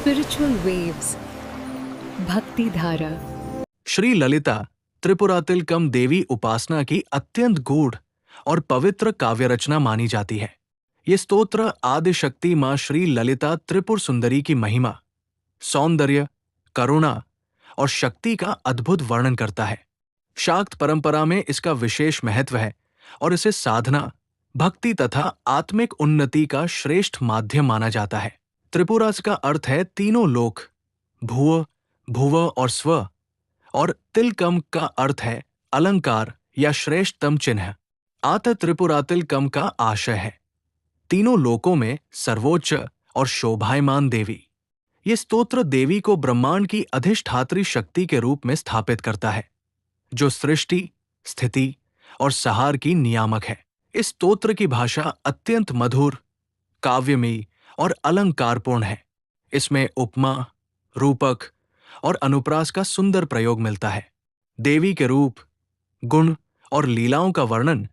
Spiritual waves. भक्ति धारा। श्री ललिता त्रिपुरातिलकम देवी उपासना की अत्यंत गूढ़ और पवित्र काव्य रचना मानी जाती है। ये स्तोत्र आदि शक्ति मां श्री ललिता त्रिपुर सुंदरी की महिमा, सौंदर्य, करुणा और शक्ति का अद्भुत वर्णन करता है। शाक्त परंपरा में इसका विशेष महत्व है और इसे साधना, भक्ति तथा आत्मिक उन्नति का श्रेष्ठ माध्यम माना जाता है। त्रिपुरा का अर्थ है तीनों लोक, भुव, भुव और स्व, और तिलकम का अर्थ है अलंकार या श्रेष्ठतम चिन्ह। आत त्रिपुरातिलकम का आशय है तीनों लोकों में सर्वोच्च और शोभायमान देवी। ये स्तोत्र देवी को ब्रह्मांड की अधिष्ठात्री शक्ति के रूप में स्थापित करता है, जो सृष्टि, स्थिति और संहार की नियामक है। इस स्तोत्र की भाषा अत्यंत मधुर, काव्यमयी और अलंकारपूर्ण है। इसमें उपमा, रूपक और अनुप्रास का सुंदर प्रयोग मिलता है। देवी के रूप, गुण और लीलाओं का वर्णन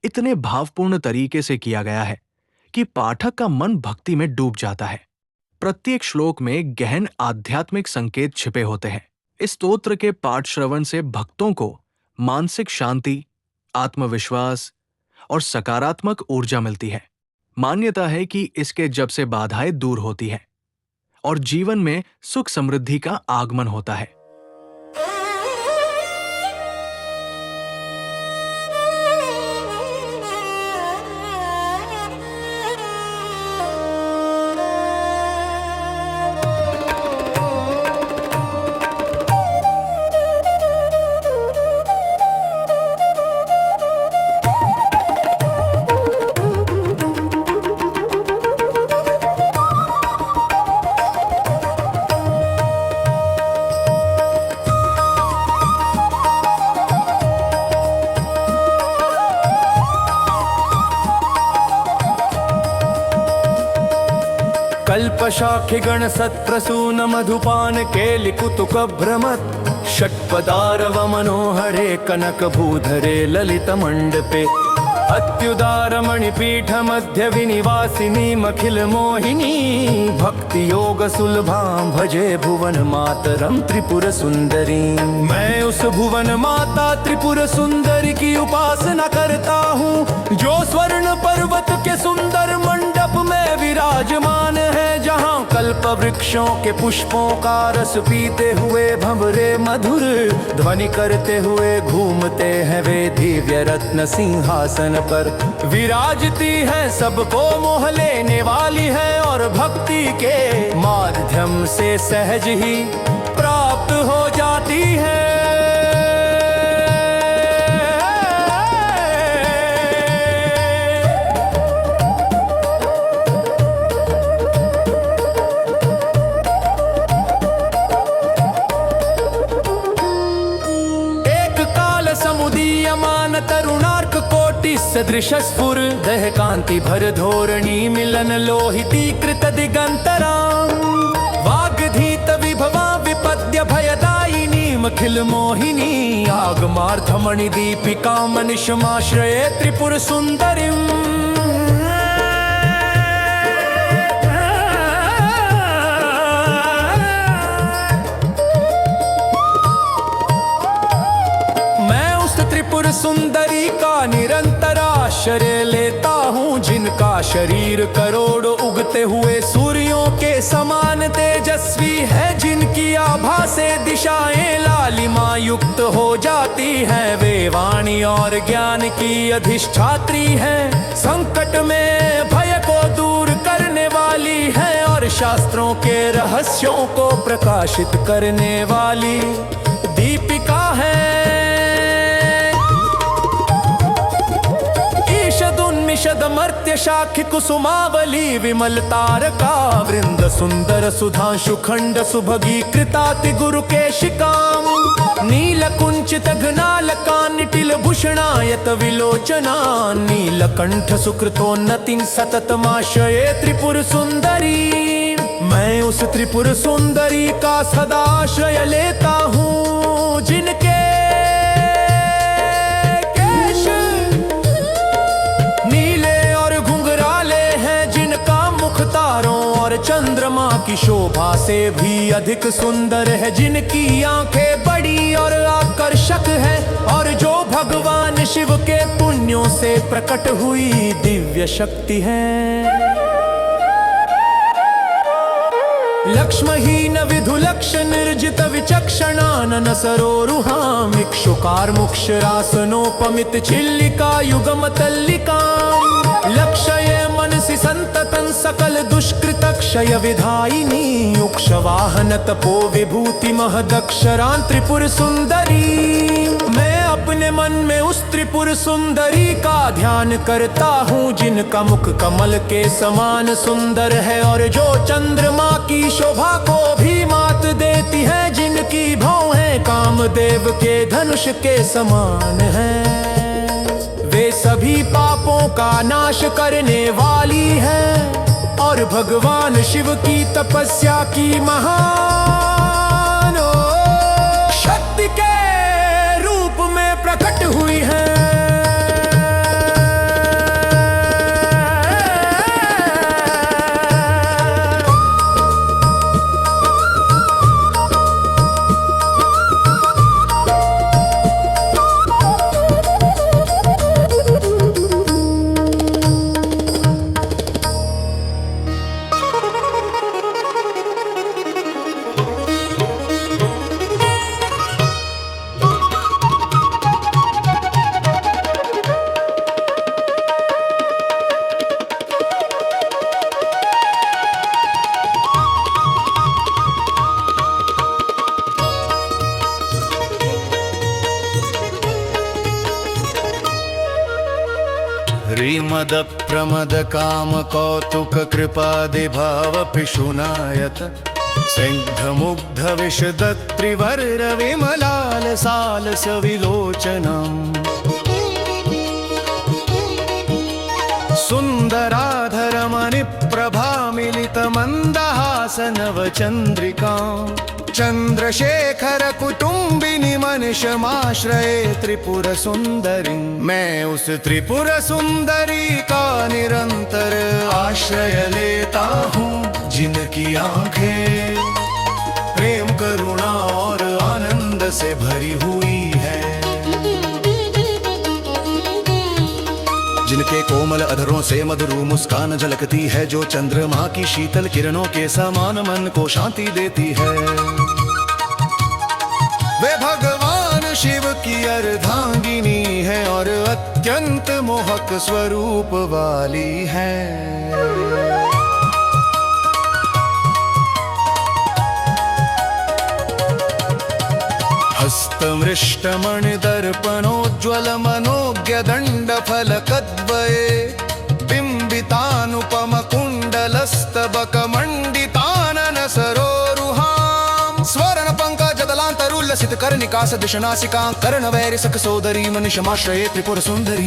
इतने भावपूर्ण तरीके से किया गया है कि पाठक का मन भक्ति में डूब जाता है। प्रत्येक श्लोक में गहन आध्यात्मिक संकेत छिपे होते हैं। इस स्तोत्र के पाठ श्रवण से भक्तों को मानसिक शांति, आत्मविश्वास और सकारात्मक ऊर्जा मिलती है। मान्यता है कि इसके जप से बाधाएं दूर होती है और जीवन में सुख समृद्धि का आगमन होता है। कल्पशाखिगण सत्प्रसून मधुपान केलिकुतुक भ्रमत् षट्पदारव मनोहरे कनक भूधरे ललित मंडपे अत्युदार मणिपीठ मध्य विनिवासिनी मखिल मोहिनी भक्ति योग सुलभां भजे भुवन मातरम त्रिपुर सुंदरी। मैं उस भुवन माता त्रिपुर सुंदरी की उपासना करता हूँ, जो स्वर्ण पर्वत के सुंदर मंडप में विराजमान है, जहाँ कल्प वृक्षों के पुष्पों का रस पीते हुए भंवरे मधुर ध्वनि करते हुए घूमते हैं वे दिव्य रत्न सिंहासन पर विराजती है, सबको मोह लेने वाली है और भक्ति के माध्यम से सहज ही प्राप्त हो जाती है। तरुणार्क कोटि सदृश स्फुर दह कांति भर धोरणी मिलन लोहिती कृत दिगंतरा वाग्धीत विभवा विपद्य भयदायिनी मखिल मोहिनी आगमार्थमणि दीपिका मनिषमाश्रये त्रिपुर सुंदरीम्। सुंदरी का निरंतर आश्रय लेता हूँ, जिनका शरीर करोड़ों उगते हुए सूर्यों के समान तेजस्वी है, जिनकी आभा से दिशाएं लालिमा युक्त हो जाती हैं, वे वाणी और ज्ञान की अधिष्ठात्री हैं, संकट में भय को दूर करने वाली है और शास्त्रों के रहस्यों को प्रकाशित करने वाली दीपिका है। मर्त्य शाखि कुसुमावली विमल तारका वृंद सुंदर सुधांशु खंड सुभगी कृताति गुरु केशिकाम नील कुंचित घनाल कानिटिल भूषणायत विलोचना नीलकंठ सुकृतोन्नति सततमाश्रये त्रिपुर सुंदरी। मैं उस त्रिपुर सुंदरी का सदाश्रय लेता हूँ, जिनके चंद्रमा की शोभा से भी अधिक सुंदर है, जिनकी आंखें बड़ी और आकर्षक है, और जो भगवान शिव के पुण्यों से प्रकट हुई दिव्य शक्ति है। लक्ष्महीन विधुलक्ष निर्जित विचक्षणानन सरोरुहाम इक्षुकार्मुक्षरासनोपमित चिल्लिका युगम तल्लिकाम् लक्षये मनसि संततं सकल दुष्कृत क्षय विधायिनी उक्षवाहन तपो विभूति महदक्षरां त्रिपुर सुंदरी। मैं अपने मन में उस त्रिपुर सुंदरी का ध्यान करता हूँ, जिनका मुख कमल के समान सुंदर है, और जो चंद्रमा की शोभा को भी मात देती है, जिनकी भौहें कामदेव के धनुष के समान है। वे सभी पापों का नाश करने वाली है, और भगवान शिव की तपस्या की महान शक्ति के रूप में प्रकट हुई है। ह्रीमद प्रमद काम कौतुक कृपादि भाव पिशुनायत सिंह मुग्ध विशद त्रिवर विमलाल साल सविलोचनम् सुंदराधर मणि प्रभा मिलित मंदहासनव चंद्रिकाम् चंद्रशेखर कुटुंबिनी मनुष्यमाश्रये त्रिपुर सुंदरी। मैं उस त्रिपुर सुंदरी का निरंतर आश्रय लेता हूँ, जिनकी आंखें प्रेम करुणा और आनंद से भरी हुई है, जिनके कोमल अधरों से मधुर मुस्कान झलकती है, जो चंद्रमा की शीतल किरणों के समान मन को शांति देती है। वे भगवान शिव की अर्धांगिनी है और अत्यंत मोहक स्वरूप वाली है। हस्तमृष्टमणि दर्पणोज्ज्वल मनोज्ञ दंड फलकद्वये बिंबितानुपम कुंडलस्तबक मंडितानन सरोरुहां स्वर्ण पंकज दलांतरुल्लसित कर्णिका सदृशनासिकां कर्णवैरिसक सोदरी मनुष्यमाश्रये त्रिपुर सुंदरी।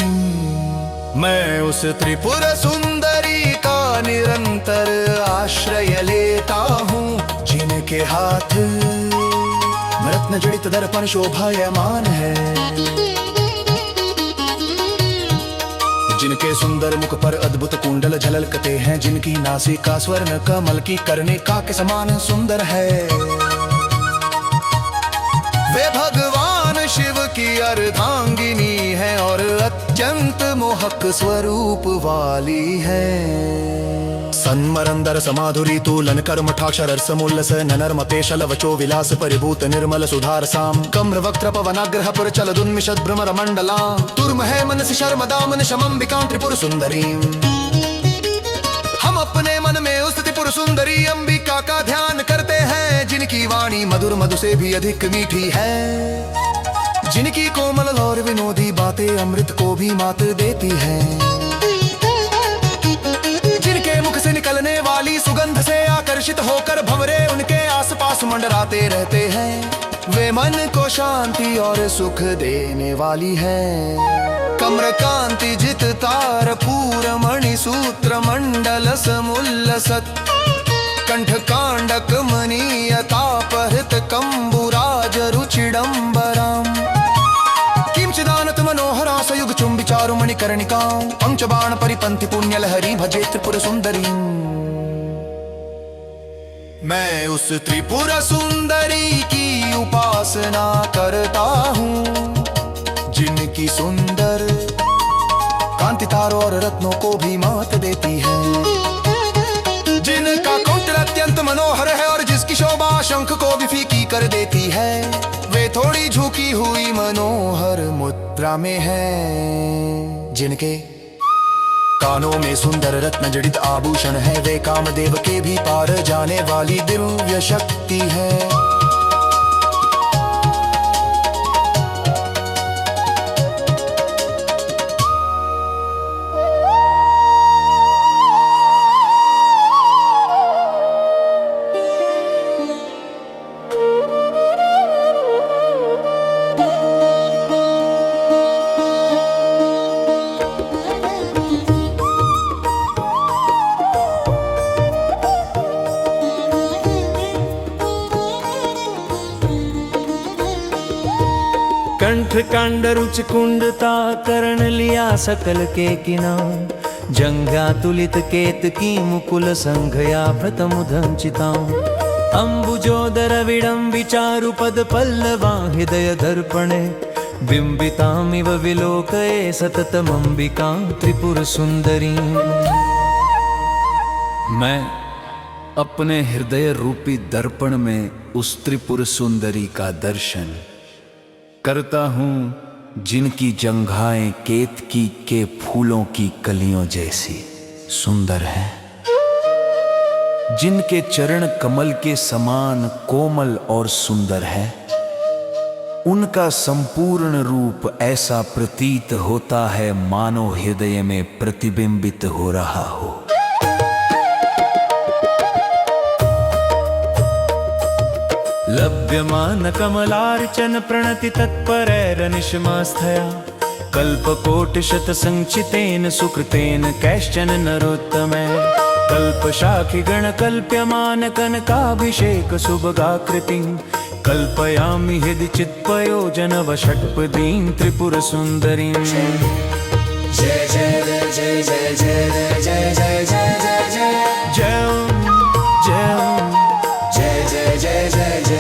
मैं उस त्रिपुर सुंदरी का निरंतर आश्रय लेता हूँ, जिनके हाथ रत्न जड़ित दर्पण शोभायमान है, जिनके सुंदर मुख पर अद्भुत कुंडल झलकते हैं, जिनकी नासिका स्वर्ण कमल की कर्णिका के समान सुंदर है। वे भगवान शिव की अर्धांगिनी है और अत्यंत मोहक स्वरूप वाली है। सन्मरंदर समाधुरी तूलन कर्म ठाक्षर समोल्लस ननर्म पेशल वचो विलास परिभूत निर्मल सुधार साम कम्र वक्त्र पवनाग्रह पुर चल दुन्मिषद भ्रमर मंडला तुर्म है मनसि शर्मदामन शमंबिकां त्रिपुर सुंदरीं। हम अपने मन में उस त्रिपुर सुंदरी अंबिका का ध्यान करते हैं, जिनकी वाणी मधुर मधु से भी अधिक मीठी है, जिनकी कोमल और विनोदी बातें अमृत को भी मात देती हैं, जिनके मुख से निकलने वाली सुगंध से आकर्षित होकर भंवरे उनके आसपास मंडराते रहते हैं। वे मन को शांति और सुख देने वाली है। कम्र कांति जित तार पूर मणि सूत्र मंडल समुल्लसत कंठ कांडक मनीयतापहृत कंबुराज रुचिडंबराम किंचिदानत मनोहरा सयुग चुंबि चारुमणि कर्णिकां पंचबाण परिपंथि पुण्यलहरी भजे त्रिपुर सुंदरी। मैं उस त्रिपुर सुंदरी की उपासना करता हूँ, जिनकी सुंदर कांति तारों और रत्नों को भी मात देती है, जिनका कौशल अत्यंत मनोहर है और जिसकी शोभा शंख को भी फीकी कर देती है। वे थोड़ी झुकी हुई मनोहर मुद्रा में है, जिनके कानों में सुंदर रत्न जड़ित आभूषण है। वे कामदेव के भी पार जाने वाली दिव्य शक्ति है। कंठ कांड रुच कुंडता करण लिया सकल के किना, जंघा तुलित केतकी मुकुल संघया प्रतमुदंचिता, अंबुजोदर विडंबिचारु पद पल्लवा हृदय दर्पणे, बिंबितामिव विलोकये सततमंबिका त्रिपुर सुंदरी। मैं अपने हृदय रूपी दर्पण में उस त्रिपुर सुंदरी का दर्शन करता हूँ, जिनकी जंघाएं केतकी के फूलों की कलियों जैसी सुंदर है, जिनके चरण कमल के समान कोमल और सुंदर है। उनका संपूर्ण रूप ऐसा प्रतीत होता है मानो हृदय में प्रतिबिंबित हो रहा हो। लभ्यमान कमलार्चन प्रणति तत्परैरनिशमास्थया, कल्पकोटिशत संचितेन सुकृतेन कैश्चन नरोत्तमे, कल्पशाखि गण कल्प्यमान कनकाभिषेक सुभगाकृतिं, कल्पयामि हृदि चित्पयोजन वषट्पदीं त्रिपुर सुंदरीं। जय जय जय जय जय जय जय जय जय जय जय जय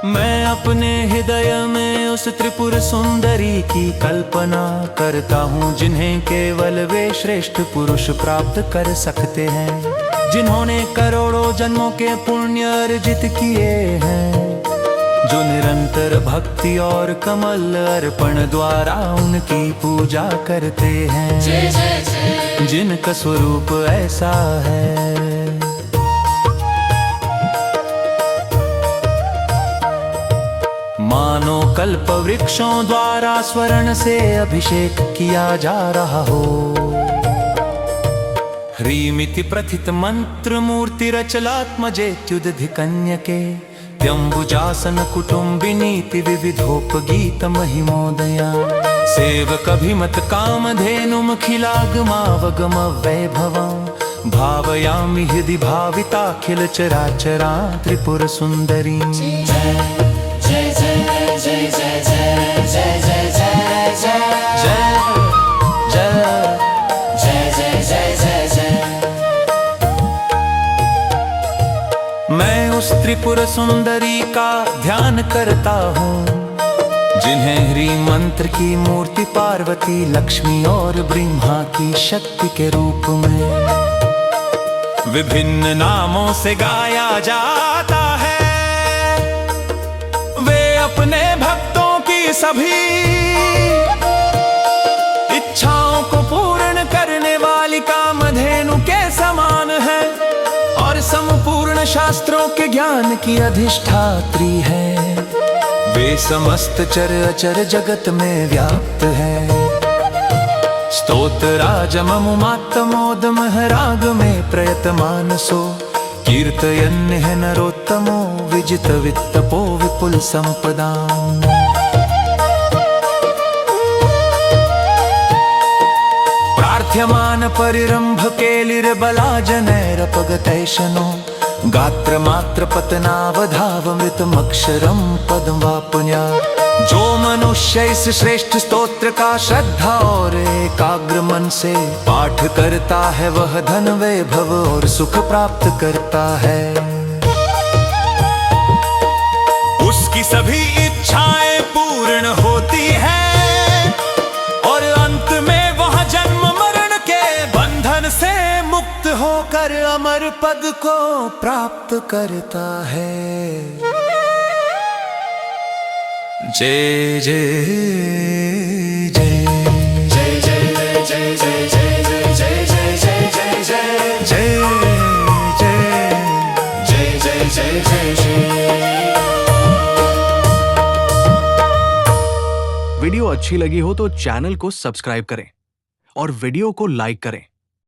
मैं अपने हृदय में उस त्रिपुर सुंदरी की कल्पना करता हूँ, जिन्हें केवल वे श्रेष्ठ पुरुष प्राप्त कर सकते हैं, जिन्होंने करोड़ों जन्मों के पुण्य अर्जित किए हैं, जो निरंतर भक्ति और कमल अर्पण द्वारा उनकी पूजा करते हैं, जिनका स्वरूप ऐसा है। मानो कल्प वृक्षों द्वारा स्वर्ण से अभिषेक किया जा रहा हो। ह्रीमिति प्रथित मंत्र मूर्ति रचलात्मजेत्युदधि कन्यके, त्यम्बुजासन कुटुम्बिनीति विविधोपगीत महिमोदया, सेवक अभिमत कामधेनुम खिलागमावगम वैभवा, भावयामि हृदि भाविताखिल चराचरा त्रिपुर सुंदरी। जय जय जय जय जय जय जय जय जय जय जय जय। मैं उस त्रिपुर सुंदरी का ध्यान करता हूँ, जिन्हें ह्री मंत्र की मूर्ति पार्वती लक्ष्मी और ब्रह्मा की शक्ति के रूप में विभिन्न नामों से गाया जाता है। अपने भक्तों की सभी इच्छाओं को पूर्ण करने वाली कामधेनु के समान है, और संपूर्ण शास्त्रों के ज्ञान की अधिष्ठात्री है। वे समस्त चर अचर जगत में व्याप्त है। स्तोत्राजममुमात्तमोदम राग में प्रयतमानसो, कीर्तयन् है नरोत्तमो विजित वित्तपो विपुल संपदा। प्रार्थ्यमान परिरंभ केलिर्बला जनैरपगतैशनो, गात्र मात्र पतनावधावमृतमक्षरं पदवापुन्या, जो मनुष्य इस श्रेष्ठ स्तोत्र का श्रद्धा और एकाग्र मन से पाठ करता है, वह धन वैभव और सुख प्राप्त करता है। उसकी सभी इच्छाएं पूर्ण होती है और अंत में वह जन्म मरण के बंधन से मुक्त होकर अमर पद को प्राप्त करता है। जय जय जय जय जय जय जय जय जय जय जय जय जय जय जय जय जय जय जय। वीडियो अच्छी लगी हो तो चैनल को सब्सक्राइब करें और वीडियो को लाइक करें।